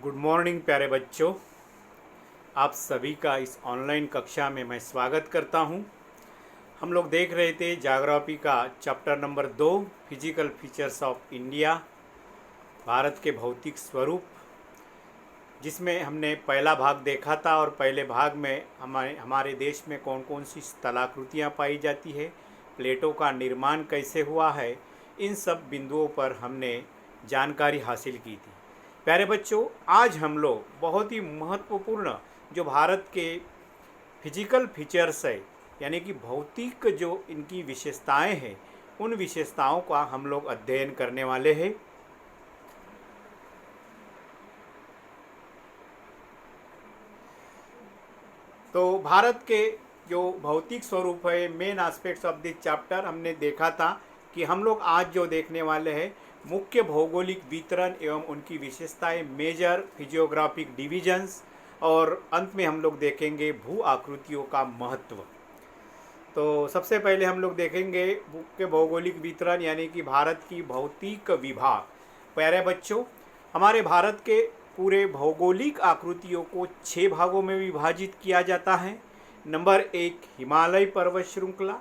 Good morning प्यारे बच्चों। आप सभी का इस ऑनलाइन कक्षा में मैं स्वागत करता हूं। हम लोग देख रहे थे ज्योग्राफी का chapter number 2 physical features of India, Bharat के भौतिक स्वरूप, जिसमें हमने पहला भाग देखा था। और पहले भाग में हमारे देश में कौन कौन सी स्थलाकृतियाँ पाई जाती है, प्लेटों का निर्माण कैसे हुआ है, इन सब बिंदुओं पर हमने जानकारी हासिल की थी। प्यारे बच्चों, आज हम लोग बहुत ही महत्वपूर्ण जो भारत के फिजिकल फीचर्स है, यानी कि भौतिक जो इनकी विशेषताएं हैं, उन विशेषताओं का हम लोग अध्ययन करने वाले हैं। तो भारत के जो भौतिक स्वरूप है, main aspects of this chapter, हमने देखा था कि हम लोग आज जो देखने वाले हैं मुख्य भौगोलिक वितरण एवं उनकी विशेषताएं, मेजर फिजियोग्राफिक डिविजन्स, और अंत में हम लोग देखेंगे भू आकृतियों का महत्व। तो सबसे पहले हम लोग देखेंगे मुख्य भौगोलिक वितरण, यानी कि भारत की भौतिक विभाग। प्यारे बच्चों, हमारे भारत के पूरे भौगोलिक आकृतियों को 6 भागों में विभाजित किया जाता है। नंबर 1 हिमालय पर्वत श्रृंखला,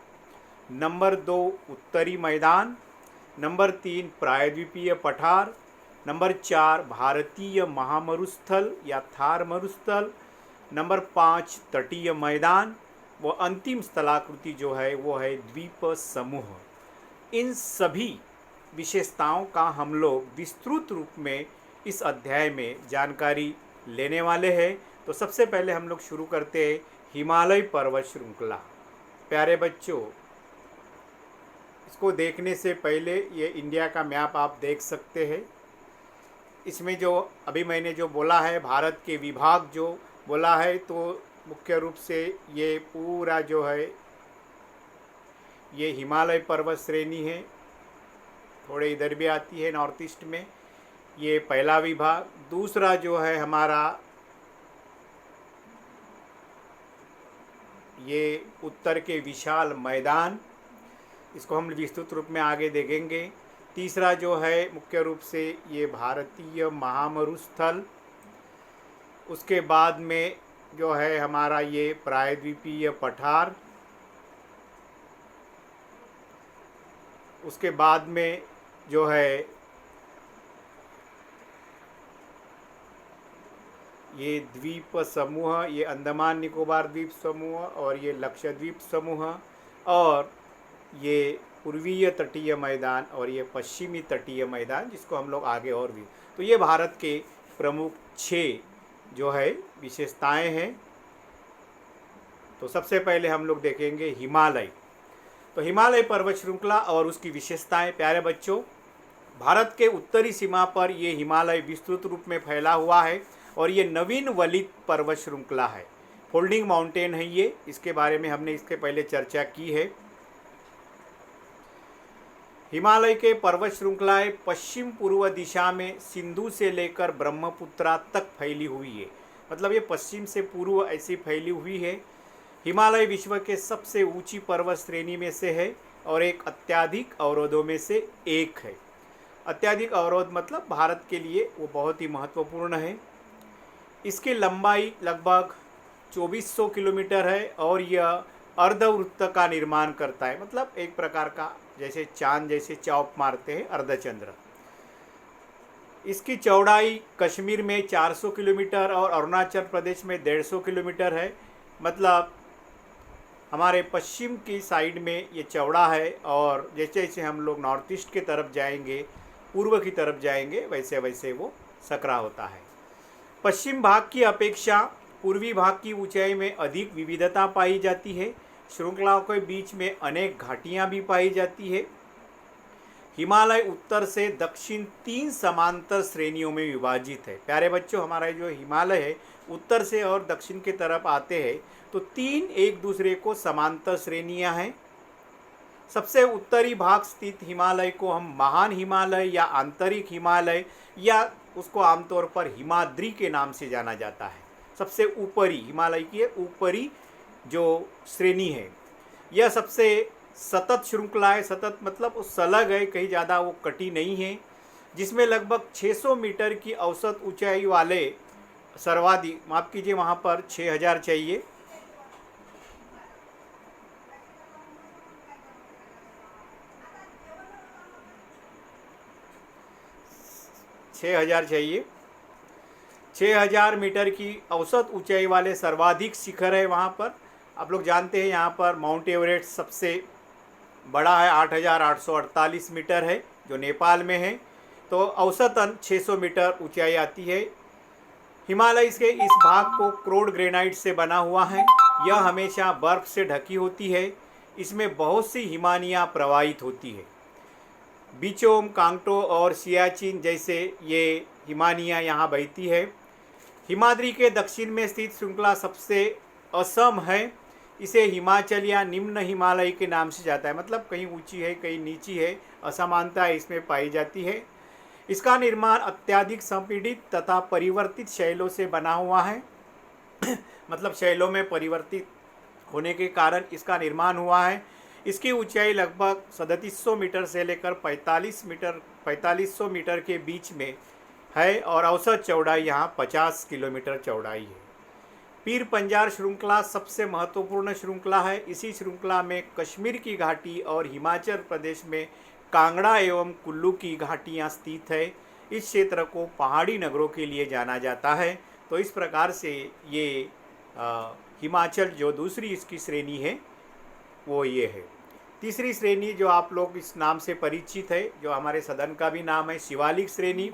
नंबर 2 उत्तरी मैदान, नंबर 3 प्रायद्वीपीय पठार, नंबर 4 भारतीय महामरुस्थल या थार मरुस्थल, नंबर 5 तटीय मैदान, व अंतिम स्थलाकृति जो है वो है द्वीप समूह। इन सभी विशेषताओं का हम लोग विस्तृत रूप में इस अध्याय में जानकारी लेने वाले हैं। तो सबसे पहले हम लोग शुरू करते हैं हिमालय पर्वत श्रृंखला। प्यारे बच्चों, इसको देखने से पहले ये इंडिया का मैप आप देख सकते हैं। इसमें जो अभी मैंने जो बोला है भारत के विभाग जो बोला है, तो मुख्य रूप से ये पूरा जो है ये हिमालय पर्वत श्रेणी है, थोड़े इधर भी आती है नॉर्थ ईस्ट में, ये पहला विभाग। दूसरा जो है हमारा ये उत्तर के विशाल मैदान, इसको हम विस्तृत रूप में आगे देखेंगे। तीसरा जो है मुख्य रूप से ये भारतीय महामरुस्थल। उसके बाद में जो है हमारा ये प्रायद्वीपीय पठार। उसके बाद में जो है ये द्वीप समूह, ये अंडमान निकोबार द्वीप समूह और ये लक्षद्वीप समूह, और ये पूर्वीय तटीय मैदान और ये पश्चिमी तटीय मैदान, जिसको हम लोग आगे और भी। तो ये भारत के प्रमुख 6 जो है विशेषताएं हैं। तो सबसे पहले हम लोग देखेंगे हिमालय। तो हिमालय पर्वत श्रृंखला और उसकी विशेषताएं। प्यारे बच्चों, भारत के उत्तरी सीमा पर ये हिमालय विस्तृत रूप में फैला हुआ है और ये नवीन वलित पर्वत श्रृंखला है, फोल्डिंग माउंटेन है ये। इसके बारे में हमने इसके पहले चर्चा की है। हिमालय के पर्वत श्रृंखलाएं पश्चिम पूर्व दिशा में सिंधु से लेकर ब्रह्मपुत्रा तक फैली हुई है, मतलब ये पश्चिम से पूर्व ऐसी फैली हुई है। हिमालय विश्व के सबसे ऊंची पर्वत श्रेणी में से है और एक अत्यधिक अवरोधों में से एक है। अत्यधिक अवरोध मतलब भारत के लिए वो बहुत ही महत्वपूर्ण है। इसकी लंबाई लगभग 2400 किलोमीटर है और यह अर्धवृत्त का निर्माण करता है, मतलब एक प्रकार का जैसे चांद जैसे चौप मारते हैं अर्धचंद्र। इसकी चौड़ाई कश्मीर में 400 किलोमीटर और अरुणाचल प्रदेश में 150 किलोमीटर है, मतलब हमारे पश्चिम की साइड में ये चौड़ा है। और जैसे जैसे हम लोग नॉर्थ ईस्ट की तरफ जाएंगे, पूर्व की तरफ जाएंगे, वैसे वैसे वो सकरा होता है। पश्चिम भाग की अपेक्षा पूर्वी भाग की ऊंचाई में अधिक विविधता पाई जाती है। श्रृंखलाओं के बीच में अनेक घाटियां भी पाई जाती है। हिमालय उत्तर से दक्षिण 3 समांतर श्रेणियों में विभाजित है। प्यारे बच्चों, हमारा जो हिमालय है उत्तर से और दक्षिण की तरफ आते हैं तो 3 एक दूसरे को समांतर श्रेणियां हैं। सबसे उत्तरी भाग स्थित हिमालय को हम महान हिमालय या आंतरिक हिमालय या उसको आमतौर पर हिमाद्री के नाम से जाना जाता है। सबसे ऊपरी हिमालय की ऊपरी जो श्रेणी है, यह सबसे सतत श्रृंखला है। सतत मतलब वो सलग है, कहीं ज़्यादा वो कटी नहीं है। जिसमें लगभग 600 मीटर की औसत ऊंचाई वाले सर्वाधिक, माफ़ कीजिए वहाँ पर 6000 चाहिए, 6000 चाहिए, 6000 मीटर की औसत ऊंचाई वाले सर्वाधिक शिखर है वहाँ पर। आप लोग जानते हैं यहाँ पर माउंट एवरेस्ट सबसे बड़ा है, 8848 मीटर है, जो नेपाल में है। तो औसतन 600 मीटर ऊंचाई आती है। हिमालय के इस भाग को क्रोड ग्रेनाइट से बना हुआ है। यह हमेशा बर्फ से ढकी होती है। इसमें बहुत सी हिमानियाँ प्रवाहित होती है। बिचोम, कांगटो और सियाचिन जैसे ये हिमानियाँ यहाँ बहती है। हिमाद्री के दक्षिण में स्थित श्रृंखला सबसे असम है। इसे हिमाचल या निम्न हिमालय के नाम से जाता है, मतलब कहीं ऊंची है कहीं नीची है, असमानता इसमें पाई जाती है। इसका निर्माण अत्यधिक संपीड़ित तथा परिवर्तित शैलों से बना हुआ है। मतलब शैलों में परिवर्तित होने के कारण इसका निर्माण हुआ है। इसकी ऊंचाई लगभग 3700 मीटर से लेकर 4500 मीटर के बीच में है और औसत चौड़ाई यहाँ 50 किलोमीटर चौड़ाई है। पीर पंजाल श्रृंखला सबसे महत्वपूर्ण श्रृंखला है। इसी श्रृंखला में कश्मीर की घाटी और हिमाचल प्रदेश में कांगड़ा एवं कुल्लू की घाटियाँ स्थित है। इस क्षेत्र को पहाड़ी नगरों के लिए जाना जाता है। तो इस प्रकार से ये हिमाचल जो दूसरी इसकी श्रेणी है वो ये है। तीसरी श्रेणी जो आप लोग इस नाम से परिचित है, जो हमारे सदन का भी नाम है, शिवालिक श्रेणी।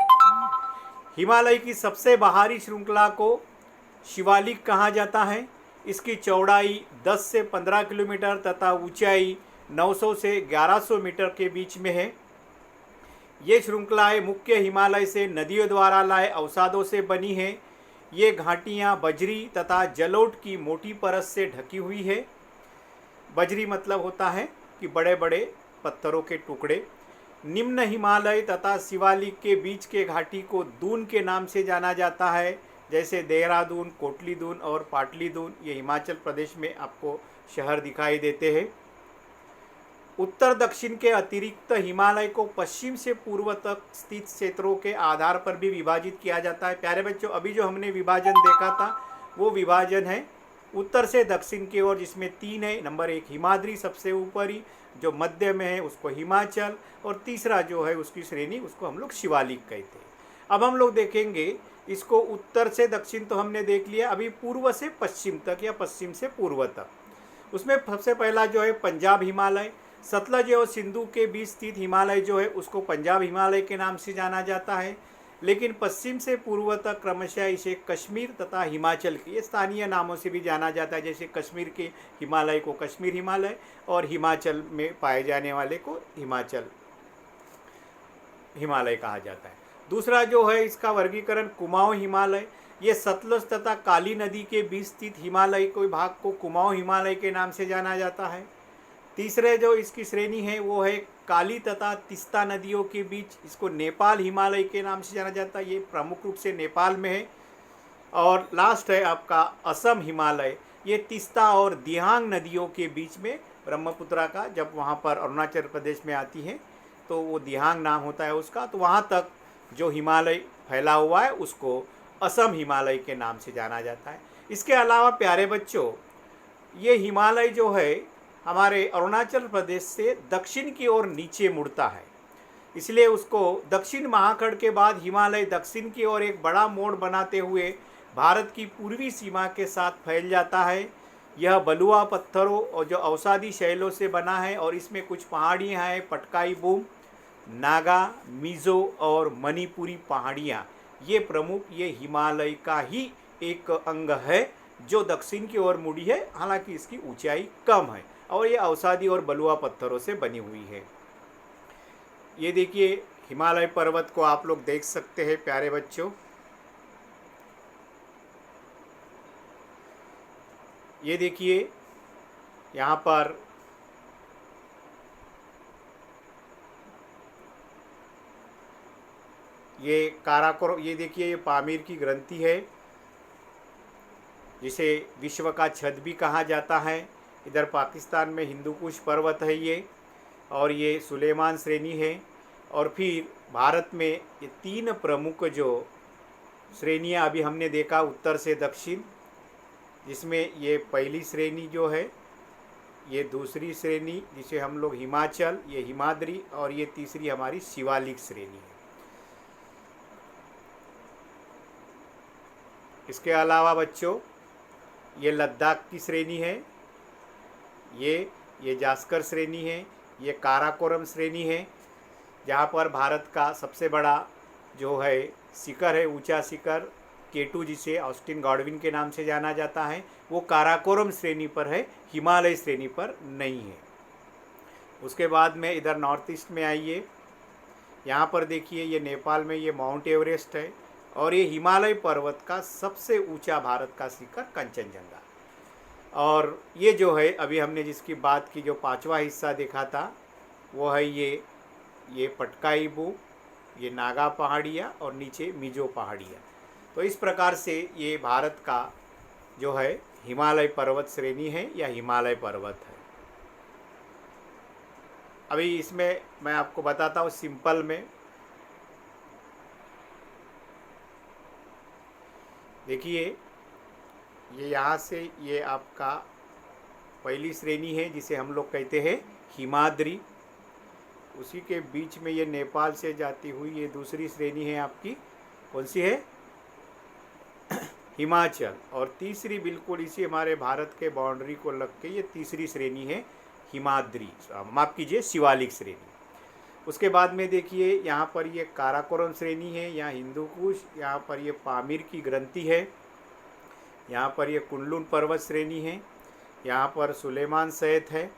हिमालय की सबसे बाहरी श्रृंखला को शिवालिक कहा जाता है। इसकी चौड़ाई 10 से 15 किलोमीटर तथा ऊंचाई 900 से 1100 मीटर के बीच में है। ये श्रृंखलाएँ मुख्य हिमालय से नदियों द्वारा लाए अवसादों से बनी हैं। ये घाटियाँ बजरी तथा जलोढ़ की मोटी परत से ढकी हुई है। बजरी मतलब होता है कि बड़े बड़े पत्थरों के टुकड़े। निम्न हिमालय तथा शिवालिक के बीच के घाटी को दून के नाम से जाना जाता है, जैसे देहरादून, कोटली दून और पाटली दून। ये हिमाचल प्रदेश में आपको शहर दिखाई देते हैं। उत्तर दक्षिण के अतिरिक्त हिमालय को पश्चिम से पूर्व तक स्थित क्षेत्रों के आधार पर भी विभाजित किया जाता है। प्यारे बच्चों, अभी जो हमने विभाजन देखा था वो विभाजन है उत्तर से दक्षिण की ओर, जिसमें 3 है। नंबर 1 हिमाद्री सबसे ऊपरी, जो मध्य में है उसको हिमाचल, और तीसरा जो है उसकी श्रेणी उसको हम लोग शिवालिक कहते हैं। अब हम लोग देखेंगे इसको उत्तर से दक्षिण तो हमने देख लिया, अभी पूर्व से पश्चिम तक या पश्चिम से पूर्व तक। उसमें सबसे पहला जो है पंजाब हिमालय। सतलज और सिंधु के बीच स्थित हिमालय जो है उसको पंजाब हिमालय के नाम से जाना जाता है, लेकिन पश्चिम से पूर्व तक क्रमशः इसे कश्मीर तथा हिमाचल के ये स्थानीय नामों से भी जाना जाता है। जैसे कश्मीर के हिमालय को कश्मीर हिमालय और हिमाचल में पाए जाने वाले को हिमाचल हिमालय कहा जाता है। दूसरा जो है इसका वर्गीकरण कुमाऊं हिमालय। ये सतलज तथा काली नदी के बीच स्थित हिमालय के भाग को कुमाऊं हिमालय के नाम से जाना जाता है। तीसरे जो इसकी श्रेणी है वो है काली तथा तीस्ता नदियों के बीच, इसको नेपाल हिमालय के नाम से जाना जाता है। ये प्रमुख रूप से नेपाल में है। और लास्ट है आपका असम हिमालय। ये तीस्ता और दिहांग नदियों के बीच में ब्रह्मपुत्रा का, जब वहाँ पर अरुणाचल प्रदेश में आती है तो वो दिहांग नाम होता है उसका, तो वहाँ तक जो हिमालय फैला हुआ है उसको असम हिमालय के नाम से जाना जाता है। इसके अलावा प्यारे बच्चों, ये हिमालय जो है हमारे अरुणाचल प्रदेश से दक्षिण की ओर नीचे मुड़ता है, इसलिए उसको दक्षिण महाखंड के बाद हिमालय दक्षिण की ओर एक बड़ा मोड़ बनाते हुए भारत की पूर्वी सीमा के साथ फैल जाता है। यह बलुआ पत्थरों और जो अवसादी शैलों से बना है और इसमें कुछ पहाड़ियाँ हैं, पटकाई बूम, नागा, मिज़ो और मणिपुरी पहाड़ियाँ। ये प्रमुख ये हिमालय का ही एक अंग है जो दक्षिण की ओर मुड़ी है। हालांकि इसकी ऊंचाई कम है और ये अवसादी और बलुआ पत्थरों से बनी हुई है। ये देखिए हिमालय पर्वत को आप लोग देख सकते हैं प्यारे बच्चों। ये देखिए यहाँ पर ये काराकोरम, ये देखिए ये पामीर की ग्रंथि है जिसे विश्व का छत भी कहा जाता है। इधर पाकिस्तान में हिंदू कुश पर्वत है ये, और ये सुलेमान श्रेणी है। और फिर भारत में ये 3 प्रमुख जो श्रेणियाँ अभी हमने देखा उत्तर से दक्षिण, जिसमें ये पहली श्रेणी जो है, ये दूसरी श्रेणी जिसे हम लोग हिमाचल, ये हिमाद्री, और ये तीसरी हमारी शिवालिक श्रेणी है। इसके अलावा बच्चों ये लद्दाख की श्रेणी है, ये जास्कर श्रेणी है, ये काराकोरम श्रेणी है, जहाँ पर भारत का सबसे बड़ा जो है शिखर है, ऊंचा शिखर K2 जिसे ऑस्टिन गॉडविन के नाम से जाना जाता है, वो काराकोरम श्रेणी पर है, हिमालय श्रेणी पर नहीं है। उसके बाद में इधर नॉर्थ ईस्ट में आइए, यहाँ पर देखिए ये नेपाल में ये माउंट एवरेस्ट है, और ये हिमालय पर्वत का सबसे ऊंचा भारत का शिखर कंचनजंगा। और ये जो है अभी हमने जिसकी बात की, जो 5वां हिस्सा देखा था, वो है ये पटकाईबू, ये नागा पहाड़ियाँ और नीचे मिजो पहाड़ियाँ। तो इस प्रकार से ये भारत का जो है हिमालय पर्वत श्रेणी है या हिमालय पर्वत है। अभी इसमें मैं आपको बताता हूँ सिंपल में। देखिए ये यहाँ से ये आपका पहली श्रेणी है जिसे हम लोग कहते हैं हिमाद्री, उसी के बीच में ये नेपाल से जाती हुई ये दूसरी श्रेणी है आपकी, कौन सी है, हिमाचल, और तीसरी बिल्कुल इसी हमारे भारत के बाउंड्री को लग के ये तीसरी श्रेणी है हिमाद्री, माफ़ कीजिए शिवालिक श्रेणी। उसके बाद में देखिए यहाँ पर ये काराकोरम श्रेणी है, यहाँ हिंदू कुश, यहाँ पर ये पामीर की ग्रंथि है, यहाँ पर ये कुनलुन पर्वत श्रेणी है, यहाँ पर सुलेमान सैयद है,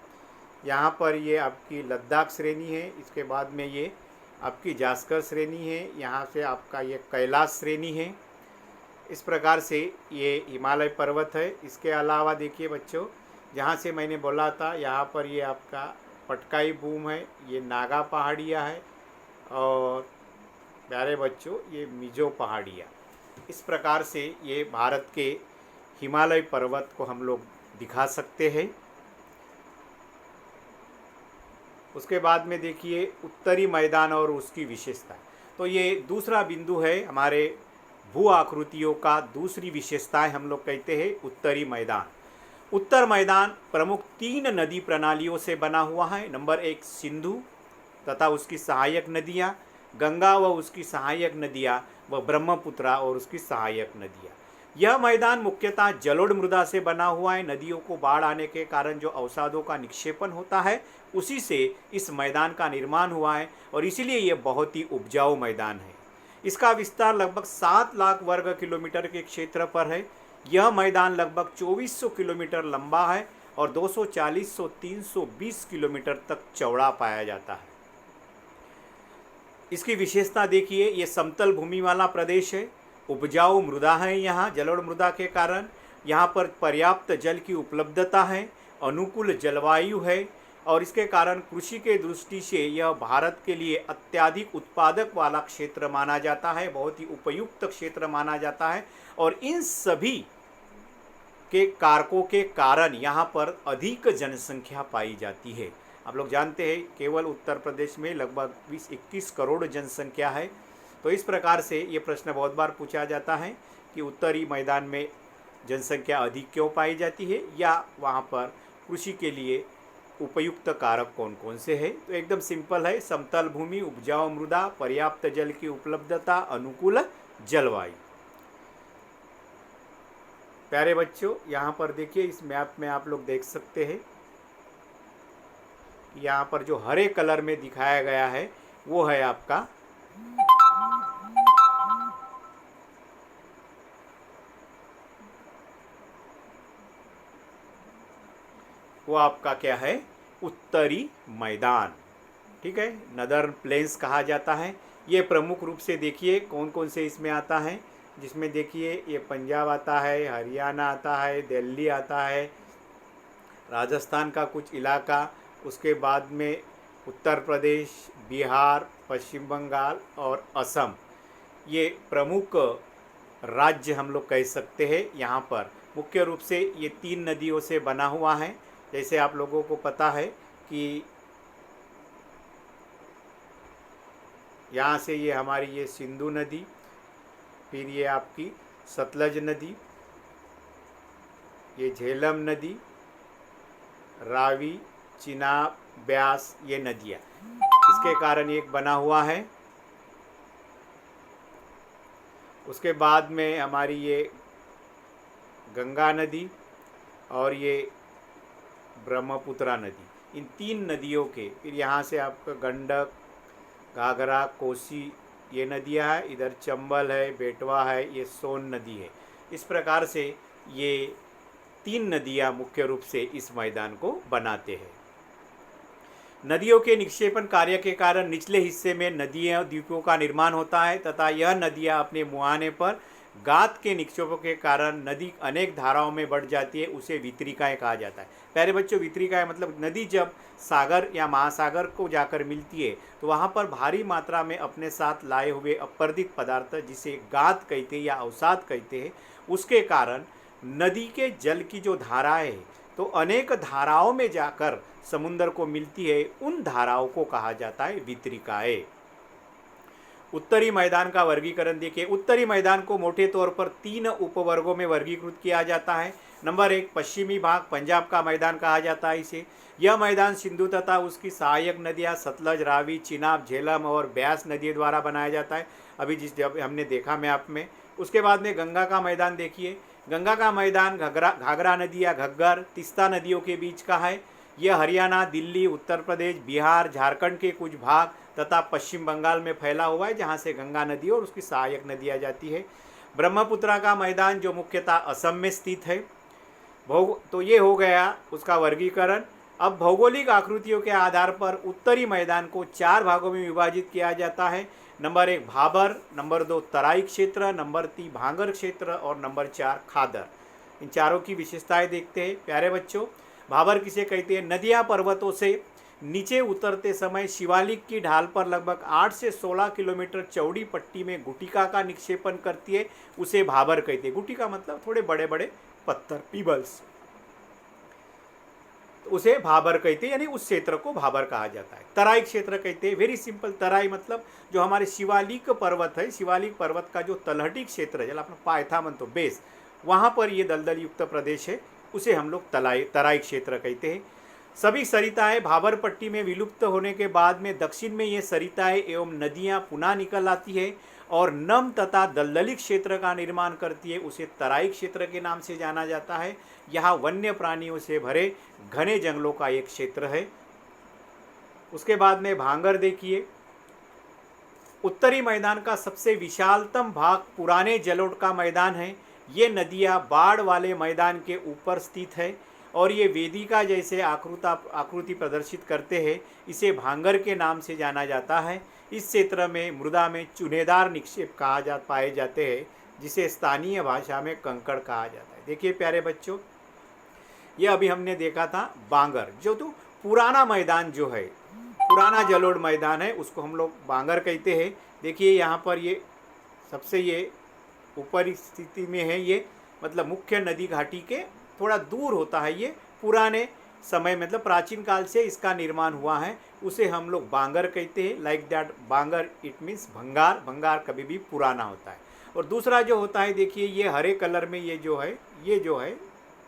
यहाँ पर ये आपकी लद्दाख श्रेणी है, इसके बाद में ये आपकी जास्कर श्रेणी है, यहाँ से आपका ये कैलाश श्रेणी है। इस प्रकार से ये हिमालय पर्वत है। इसके अलावा देखिए बच्चों, जहाँ से मैंने बोला था यहाँ पर ये आपका पटकाई बूम है, ये नागा पहाड़ियाँ है, और प्यारे बच्चों ये मिजो पहाड़ियाँ। इस प्रकार से ये भारत के हिमालय पर्वत को हम लोग दिखा सकते हैं। उसके बाद में देखिए उत्तरी मैदान और उसकी विशेषता। तो ये दूसरा बिंदु है हमारे भू आकृतियों का, दूसरी विशेषताएं हम लोग कहते हैं उत्तरी मैदान। उत्तर मैदान प्रमुख 3 नदी प्रणालियों से बना हुआ है। नंबर 1 सिंधु तथा उसकी सहायक नदियाँ, गंगा व उसकी सहायक नदियाँ, व ब्रह्मपुत्रा और उसकी सहायक नदियाँ। यह मैदान मुख्यतः जलोढ़ मृदा से बना हुआ है। नदियों को बाढ़ आने के कारण जो अवसादों का निक्षेपण होता है, उसी से इस मैदान का निर्माण हुआ है, और इसीलिए यह बहुत ही उपजाऊ मैदान है। इसका विस्तार लगभग 7 लाख वर्ग किलोमीटर के क्षेत्र पर है। यह मैदान लगभग 2400 किलोमीटर लंबा है और 240 से 320 किलोमीटर तक चौड़ा पाया जाता है। इसकी विशेषता देखिए, ये समतल भूमि वाला प्रदेश है, उपजाऊ मृदा है, यहाँ जलोढ़ मृदा के कारण यहाँ पर पर्याप्त जल की उपलब्धता है, अनुकूल जलवायु है, और इसके कारण कृषि के दृष्टि से यह भारत के लिए अत्यधिक उत्पादक वाला क्षेत्र माना जाता है, बहुत ही उपयुक्त क्षेत्र माना जाता है। और इन सभी के कारकों के कारण यहाँ पर अधिक जनसंख्या पाई जाती है। आप लोग जानते हैं केवल उत्तर प्रदेश में लगभग 20-21 करोड़ जनसंख्या है। तो इस प्रकार से ये प्रश्न बहुत बार पूछा जाता है कि उत्तरी मैदान में जनसंख्या अधिक क्यों पाई जाती है, या वहाँ पर कृषि के लिए उपयुक्त कारक कौन कौन से हैं। तो एकदम सिंपल है, समतल भूमि, उपजाऊ मृदा, पर्याप्त जल की उपलब्धता, अनुकूल जलवायु। प्यारे बच्चों, यहाँ पर देखिए इस मैप में आप लोग देख सकते हैं, यहाँ पर जो हरे कलर में दिखाया गया है वो है आपका क्या है, उत्तरी मैदान, ठीक है, नदर्न प्लेन्स कहा जाता है। ये प्रमुख रूप से देखिए कौन कौन से इसमें आता है, जिसमें देखिए ये पंजाब आता है, हरियाणा आता है, दिल्ली आता है, राजस्थान का कुछ इलाका, उसके बाद में उत्तर प्रदेश, बिहार, पश्चिम बंगाल और असम, ये प्रमुख राज्य हम लोग कह सकते हैं। यहाँ पर मुख्य रूप से ये 3 नदियों से बना हुआ है। जैसे आप लोगों को पता है कि यहाँ से ये हमारी ये सिंधु नदी, फिर ये आपकी सतलज नदी, ये झेलम नदी, रावी, चिनाब, ब्यास, ये नदियाँ इसके कारण एक बना हुआ है। उसके बाद में हमारी ये गंगा नदी और ये ब्रह्मपुत्रा नदी, इन 3 नदियों के, फिर यहाँ से आपका गंडक, घाघरा, कोसी, ये नदियाँ है। इधर चंबल है, बेटवा है, ये सोन नदी है। इस प्रकार से ये 3 नदियाँ मुख्य रूप से इस मैदान को बनाते हैं। नदियों के निक्षेपण कार्य के कारण निचले हिस्से में नदियाँ द्वीपों का निर्माण होता है तथा यह नदियाँ अपने मुहाने पर गाद के निक्षेपों के कारण नदी अनेक धाराओं में बढ़ जाती है, उसे वितरिकाएँ कहा जाता है। प्यारे बच्चों, वितरिकाएँ मतलब नदी जब सागर या महासागर को जाकर मिलती है तो वहाँ पर भारी मात्रा में अपने साथ लाए हुए अपरदित पदार्थ, जिसे गाद कहते हैं या अवसाद कहते हैं, उसके कारण नदी के जल की जो धाराएँ हैं तो अनेक धाराओं में जाकर समुद्र को मिलती है, उन धाराओं को कहा जाता है वितरिकाएँ। उत्तरी मैदान का वर्गीकरण देखिए। उत्तरी मैदान को मोटे तौर पर 3 उपवर्गों में वर्गीकृत किया जाता है। नंबर 1, पश्चिमी भाग, पंजाब का मैदान कहा जाता है इसे। यह मैदान सिंधु तथा उसकी सहायक नदियाँ सतलज, रावी, चिनाब, झेलम और ब्यास नदियों द्वारा बनाया जाता है, अभी जब हमने देखा मैप में। उसके बाद में गंगा का मैदान देखिए। गंगा का मैदान घाघरा नदी या घग्गर, तीस्ता नदियों के बीच का है। यह हरियाणा, दिल्ली, उत्तर प्रदेश, बिहार, झारखंड के कुछ भाग तथा पश्चिम बंगाल में फैला हुआ है, जहाँ से गंगा नदी और उसकी सहायक नदी आ जाती है। ब्रह्मपुत्रा का मैदान जो मुख्यतः असम में स्थित है। तो ये हो गया उसका वर्गीकरण। अब भौगोलिक आकृतियों के आधार पर उत्तरी मैदान को 4 भागों में विभाजित किया जाता है। नंबर 1 भाबर, नंबर 2 तराई क्षेत्र, नंबर 3 भांगर क्षेत्र और नंबर 4 खादर। इन चारों की विशेषताएं देखते हैं। प्यारे बच्चों, भाबर किसे कहते हैं? नदियाँ पर्वतों से नीचे उतरते समय शिवालिक की ढाल पर लगभग 8 से 16 किलोमीटर चौड़ी पट्टी में गुटिका का निक्षेपण करती है, उसे भाबर कहते हैं। गुटिका मतलब थोड़े बड़े बड़े पत्थर, पीबल्स, उसे भाबर कहते हैं, यानी उस क्षेत्र को भाबर कहा जाता है। तराई क्षेत्र कहते हैं, वेरी सिंपल। तराई मतलब जो हमारे शिवालिक पर्वत है, शिवालिक पर्वत का जो तलहटी क्षेत्र है, जला अपना पायथा मन तो बेस, वहाँ पर ये दलदल युक्त प्रदेश है, उसे हम लोग तराई क्षेत्र कहते हैं। सभी सरिताएं भाबर पट्टी में विलुप्त होने के बाद में दक्षिण में ये सरिताएं एवं नदियां पुनः निकल आती है और नम तथा दलदली क्षेत्र का निर्माण करती है, उसे तराई क्षेत्र के नाम से जाना जाता है। यहाँ वन्य प्राणियों से भरे घने जंगलों का एक क्षेत्र है। उसके बाद में भांगर देखिए। उत्तरी मैदान का सबसे विशालतम भाग पुराने जलोढ़ का मैदान है। ये नदियाँ बाढ़ वाले मैदान के ऊपर स्थित है और ये वेदिका जैसे आकृति प्रदर्शित करते हैं। इसे भांगर के नाम से जाना जाता है। इस क्षेत्र में मृदा में चुनेदार निक्षेप पाए जाते हैं, जिसे स्थानीय भाषा में कंकड़ कहा जाता है। देखिए प्यारे बच्चों, ये अभी हमने देखा था बांगर, जो तो पुराना मैदान जो है, पुराना जलोढ़ मैदान है, उसको हम लोग बांगर कहते हैं। देखिए यहाँ पर ये सबसे ये ऊपरी स्थिति में है, ये मतलब मुख्य नदी घाटी के थोड़ा दूर होता है। ये पुराने समय मतलब प्राचीन काल से इसका निर्माण हुआ है, उसे हम लोग बांगर कहते हैं। Like that Bangar it means भंगार, भंगार कभी भी पुराना होता है। और दूसरा जो होता है, देखिए ये हरे कलर में ये जो है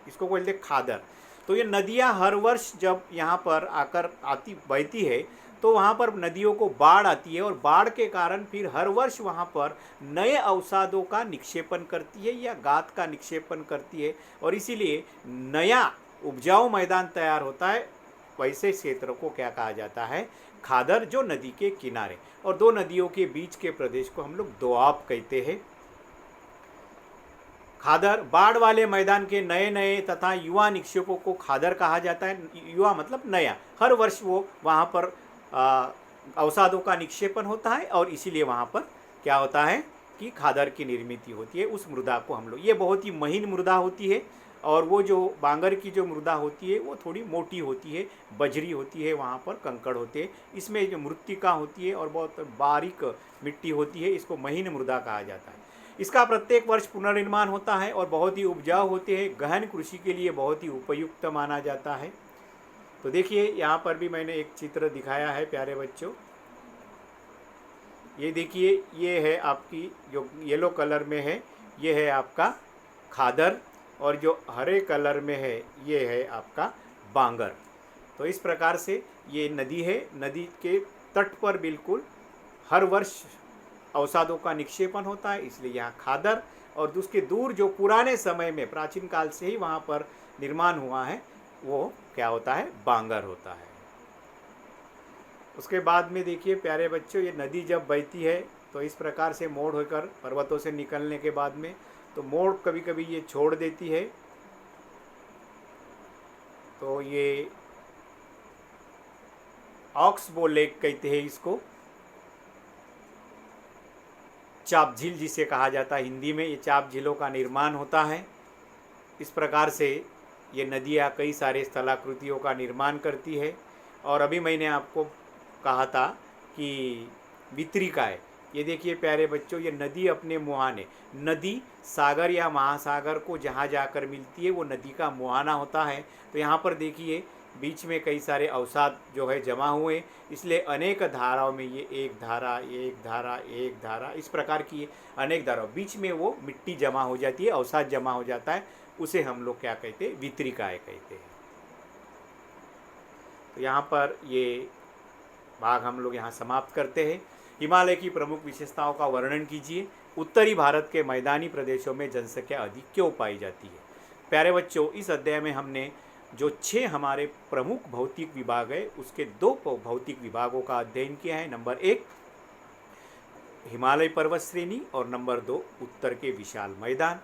इसको बोलते हैं खादर। तो ये नदियाँ हर वर्ष जब यहाँ पर आकर बहती है तो वहाँ पर नदियों को बाढ़ आती है और बाढ़ के कारण फिर हर वर्ष वहाँ पर नए अवसादों का निक्षेपण करती है या गाद का निक्षेपण करती है और इसीलिए नया उपजाऊ मैदान तैयार होता है। वैसे क्षेत्र को क्या कहा जाता है? खादर, जो नदी के किनारे और दो नदियों के बीच के प्रदेश को हम लोग दोआब कहते हैं। खादर बाढ़ वाले मैदान के नए नए तथा युवा निक्षेपों को खादर कहा जाता है। युवा मतलब नया, हर वर्ष वो वहाँ पर अवसादों का निक्षेपण होता है और इसीलिए वहाँ पर क्या होता है कि खादर की निर्मित होती है। उस मृदा को हम लोग, ये बहुत ही महीन मृदा होती है और वो जो बांगर की जो मृदा होती है वो थोड़ी मोटी होती है, बजरी होती है, वहाँ पर कंकड़ होते हैं। इसमें जो मृत्तिका होती है और बहुत बारीक मिट्टी होती है, इसको महीन मृदा कहा जाता है। इसका प्रत्येक वर्ष पुनर्निर्माण होता है और बहुत ही उपजाऊ होते हैं, गहन कृषि के लिए बहुत ही उपयुक्त माना जाता है। तो देखिए यहाँ पर भी मैंने एक चित्र दिखाया है प्यारे बच्चों। ये देखिए, ये है आपकी जो येलो कलर में है, ये है आपका खादर, और जो हरे कलर में है ये है आपका बांगर। तो इस प्रकार से ये नदी है। नदी के तट पर बिल्कुल हर वर्ष अवसादों का निक्षेपण होता है, इसलिए यहाँ खादर, और उसके दूर जो पुराने समय में प्राचीन काल से ही वहाँ पर निर्माण हुआ है वो क्या होता है, बांगर होता है। उसके बाद में देखिए प्यारे बच्चों, ये नदी जब बहती है तो इस प्रकार से मोड़ होकर पर्वतों से निकलने के बाद में तो मोड़ कभी कभी ये छोड़ देती है, तो ये ऑक्सबो लेक कहते हैं इसको, चाप झील जिसे कहा जाता है हिंदी में। ये चाप झीलों का निर्माण होता है। इस प्रकार से ये नदियाँ कई सारे स्थलाकृतियों का निर्माण करती है। और अभी मैंने आपको कहा था कि वितरिकाएँ, ये देखिए प्यारे बच्चों, ये नदी अपने मुहाने, नदी सागर या महासागर को जहाँ जाकर मिलती है वो नदी का मुहाना होता है। तो यहाँ पर देखिए बीच में कई सारे अवसाद जो है जमा हुए, इसलिए अनेक धाराओं में ये एक धारा एक धारा एक धारा इस प्रकार की अनेक धाराओं बीच में वो मिट्टी जमा हो जाती है, अवसाद जमा हो जाता है, उसे हम लोग क्या कहते हैं, वितरिकाएँ कहते हैं। तो यहाँ पर ये भाग हम लोग यहाँ समाप्त करते हैं। हिमालय की प्रमुख विशेषताओं का वर्णन कीजिए। उत्तरी भारत के मैदानी प्रदेशों में जनसंख्या अधिक क्यों पाई जाती है। प्यारे बच्चों, इस अध्याय में हमने जो 6 हमारे प्रमुख भौतिक विभाग है उसके 2 भौतिक विभागों का अध्ययन किया है। नंबर 1 हिमालय पर्वत श्रेणी और नंबर 2 उत्तर के विशाल मैदान।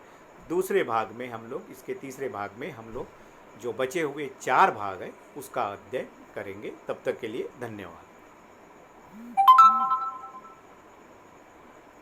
दूसरे भाग में हम लोग, इसके तीसरे भाग में हम लोग जो बचे हुए 4 भाग है उसका अध्ययन करेंगे। तब तक के लिए धन्यवाद।